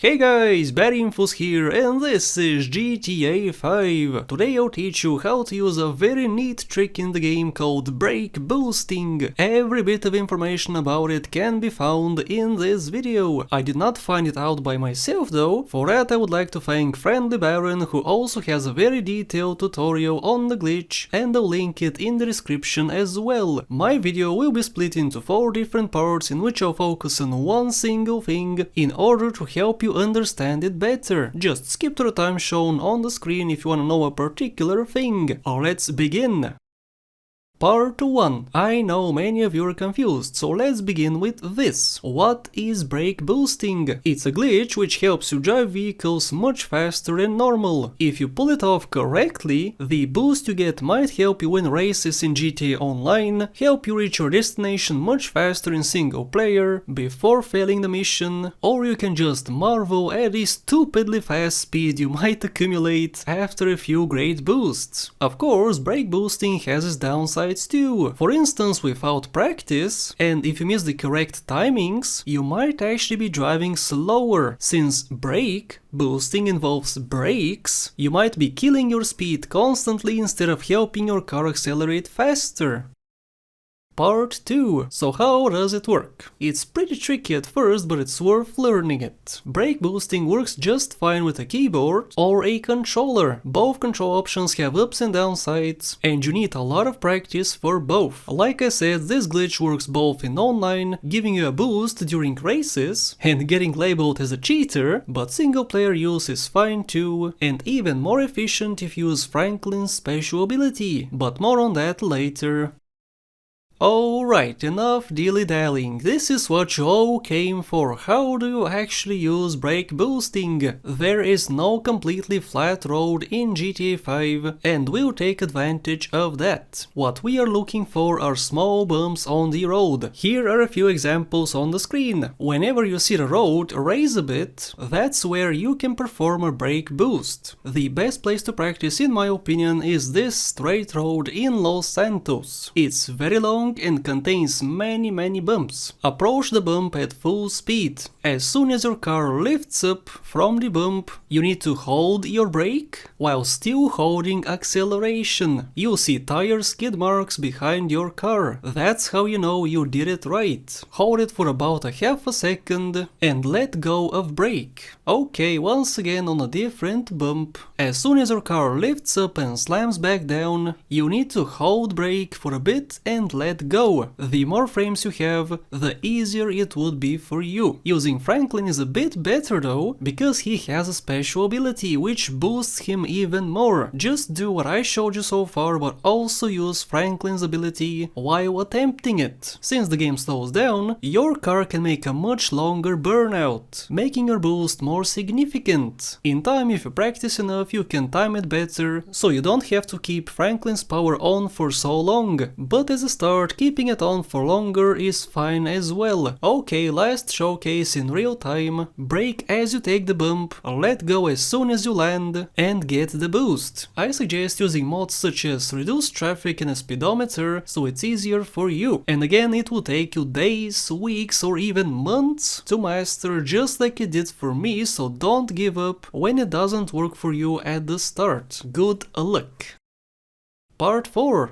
Hey guys, BadInfos here, and this is GTA 5. Today I'll teach you how to use a very neat trick in the game called brake boosting. Every bit of information about it can be found in this video. I did not find it out by myself though. For that I would like to thank Friendly Baron, who also has a very detailed tutorial on the glitch, and I'll link it in the description as well. My video will be split into 4 different parts in which I'll focus on one single thing in order to help you understand it better. Just skip to the time shown on the screen if you want to know a particular thing. Let's begin! Part 1. I know many of you are confused, so let's begin with this. What is brake boosting? It's a glitch which helps you drive vehicles much faster than normal. If you pull it off correctly, the boost you get might help you win races in GTA Online, help you reach your destination much faster in single player before failing the mission, or you can just marvel at the stupidly fast speed you might accumulate after a few great boosts. Of course, brake boosting has its downsides too. For instance, without practice, and if you miss the correct timings, you might actually be driving slower. Since brake boosting involves brakes, you might be killing your speed constantly instead of helping your car accelerate faster. Part 2. So how does it work? It's pretty tricky at first, but it's worth learning it. Brake boosting works just fine with a keyboard or a controller. Both control options have ups and downsides, and you need a lot of practice for both. Like I said, this glitch works both in online, giving you a boost during races, and getting labeled as a cheater, but single player use is fine too, and even more efficient if you use Franklin's special ability, but more on that later. Alright, enough dilly-dallying. This is what you all came for. How do you actually use brake boosting? There is no completely flat road in GTA 5, and we'll take advantage of that. What we are looking for are small bumps on the road. Here are a few examples on the screen. Whenever you see the road raise a bit, that's where you can perform a brake boost. The best place to practice, in my opinion, is this straight road in Los Santos. It's very long and contains many bumps. Approach the bump at full speed. As soon as your car lifts up from the bump, you need to hold your brake while still holding acceleration. You'll see tire skid marks behind your car. That's how you know you did it right. Hold it for about a half a second and let go of brake. Okay, once again on a different bump. As soon as your car lifts up and slams back down, you need to hold brake for a bit and let go. The more frames you have, the easier it would be for you. Using Franklin is a bit better though, because he has a special ability which boosts him even more. Just do what I showed you so far, but also use Franklin's ability while attempting it. Since the game slows down, your car can make a much longer burnout, making your boost more significant. In time, if you practice enough, you can time it better, so you don't have to keep Franklin's power on for so long. But as a start, keeping it on for longer is fine as well. Okay, last showcase in real time. Brake as you take the bump, let go as soon as you land, and get the boost. I suggest using mods such as reduce traffic and a speedometer so it's easier for you. And again, it will take you days, weeks, or even months to master, just like it did for me, so don't give up when it doesn't work for you at the start. Good luck. Part 4.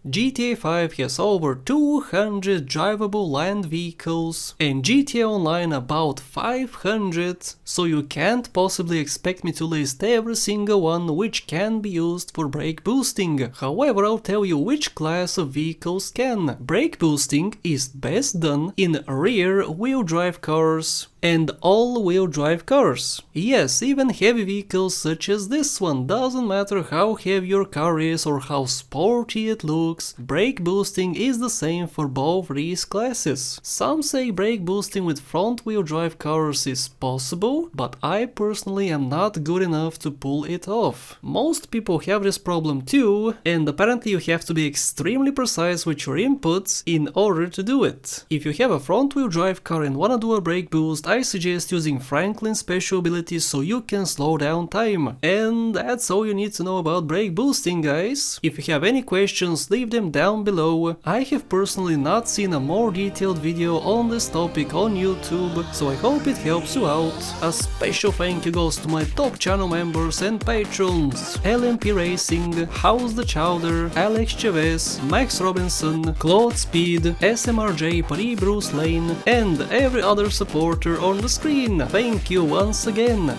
GTA 5 has over 200 drivable land vehicles and GTA Online about 500, so you can't possibly expect me to list every single one which can be used for brake boosting. However, I'll tell you which class of vehicles can. Brake boosting is best done in rear-wheel drive cars and all-wheel drive cars. Yes, even heavy vehicles such as this one. Doesn't matter how heavy your car is or how sporty it looks, brake boosting is the same for both these classes. Some say brake boosting with front-wheel drive cars is possible, but I personally am not good enough to pull it off. Most people have this problem too, and apparently you have to be extremely precise with your inputs in order to do it. If you have a front-wheel drive car and wanna do a brake boost, I suggest using Franklin's special abilities so you can slow down time. And that's all you need to know about brake boosting, guys. If you have any questions, leave them down below. I have personally not seen a more detailed video on this topic on YouTube, so I hope it helps you out. A special thank you goes to my top channel members and patrons: LMP Racing, House the Chowder, Alex Chavez, Max Robinson, Claude Speed, SMRJ, Paris Bruce Lane, and every other supporter on the screen. Thank you once again.